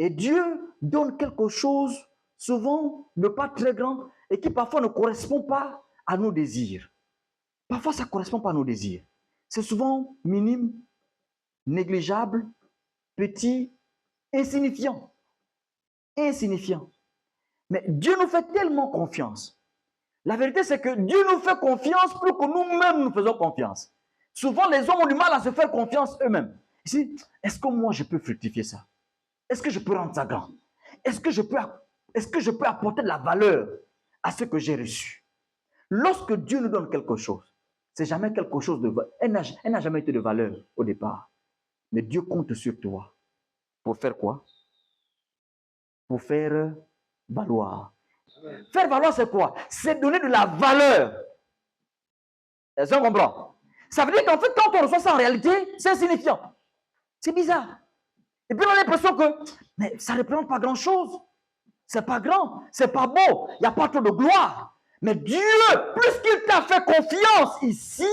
Et Dieu donne quelque chose, souvent, de pas très grand, et qui parfois ne correspond pas à nos désirs. Parfois, ça ne correspond pas à nos désirs. C'est souvent minime, négligeable, petit, insignifiant. Insignifiant. Mais Dieu nous fait tellement confiance. La vérité, c'est que Dieu nous fait confiance plus que nous-mêmes nous faisons confiance. Souvent, les hommes ont du mal à se faire confiance eux-mêmes. Ici, est-ce que moi, je peux fructifier ça? Est-ce que je peux rendre ça grand? Est-ce que je peux apporter de la valeur à ce que j'ai reçu? Lorsque Dieu nous donne quelque chose, c'est jamais quelque chose de... Elle n'a jamais été de valeur au départ. Mais Dieu compte sur toi. Pour faire quoi? Pour faire valoir. Faire valoir, c'est quoi? C'est donner de la valeur. Est-ce qu'on comprend? Ça veut dire qu'en fait, quand on reçoit ça en réalité, c'est insignifiant. C'est bizarre. Et puis on a l'impression que mais ça ne représente pas grand-chose. C'est pas grand, c'est pas beau, il n'y a pas trop de gloire. Mais Dieu, plus qu'il t'a fait confiance ici,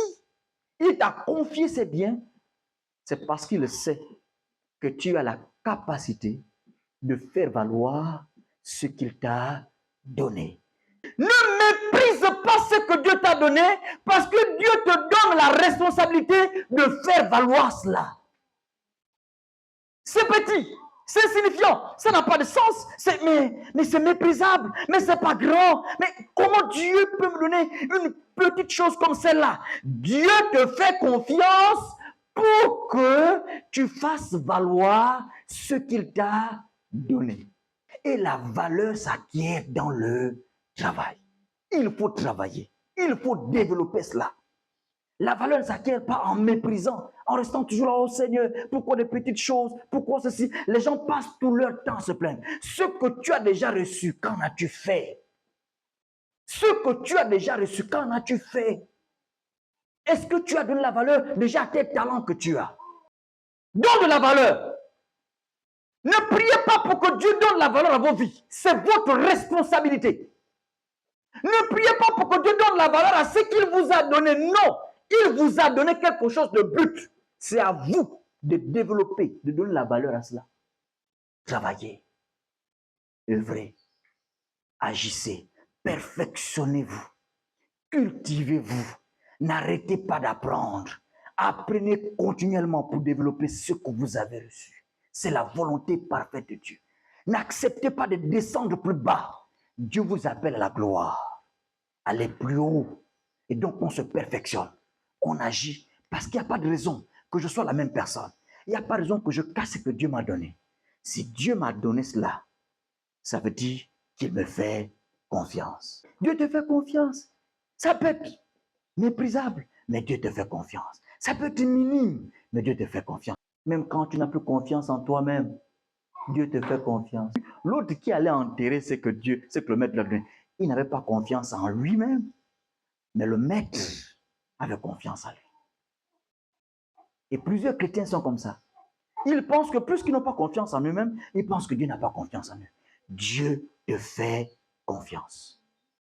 il t'a confié ses biens, c'est parce qu'il sait que tu as la capacité de faire valoir ce qu'il t'a donné. Ne méprise pas ce que Dieu t'a donné parce que Dieu te donne la responsabilité de faire valoir cela. C'est petit, c'est insignifiant, ça n'a pas de sens, mais c'est méprisable, mais c'est pas grand. Mais comment Dieu peut me donner une petite chose comme celle-là? Dieu te fait confiance pour que tu fasses valoir ce qu'il t'a donné. Et la valeur s'acquiert dans le travail. Il faut travailler, il faut développer cela. La valeur ne s'acquiert pas en méprisant, en restant toujours là, oh Seigneur, pourquoi des petites choses, pourquoi ceci? Les gens passent tout leur temps à se plaindre. Ce que tu as déjà reçu, qu'en as-tu fait? Ce que tu as déjà reçu, qu'en as-tu fait? Est-ce que tu as donné la valeur déjà à tes talents que tu as? Donne de la valeur. Ne priez pas pour que Dieu donne la valeur à vos vies. C'est votre responsabilité. Ne priez pas pour que Dieu donne la valeur à ce qu'il vous a donné. Non. Il vous a donné quelque chose de but. C'est à vous de développer, de donner la valeur à cela. Travaillez, œuvrez, agissez, perfectionnez-vous, cultivez-vous. N'arrêtez pas d'apprendre. Apprenez continuellement pour développer ce que vous avez reçu. C'est la volonté parfaite de Dieu. N'acceptez pas de descendre plus bas. Dieu vous appelle à la gloire. Allez plus haut. Et donc on se perfectionne. On agit parce qu'il n'y a pas de raison que je sois la même personne. Il n'y a pas de raison que je casse ce que Dieu m'a donné. Si Dieu m'a donné cela, ça veut dire qu'il me fait confiance. Dieu te fait confiance. Ça peut être méprisable, mais Dieu te fait confiance. Ça peut être minime, mais Dieu te fait confiance. Même quand tu n'as plus confiance en toi-même, Dieu te fait confiance. L'autre qui allait enterrer ce que le maître lui a donné, il n'avait pas confiance en lui-même, mais le maître avait confiance en lui. Et plusieurs chrétiens sont comme ça. Ils pensent que plus qu'ils n'ont pas confiance en eux-mêmes, ils pensent que Dieu n'a pas confiance en eux. Dieu te fait confiance.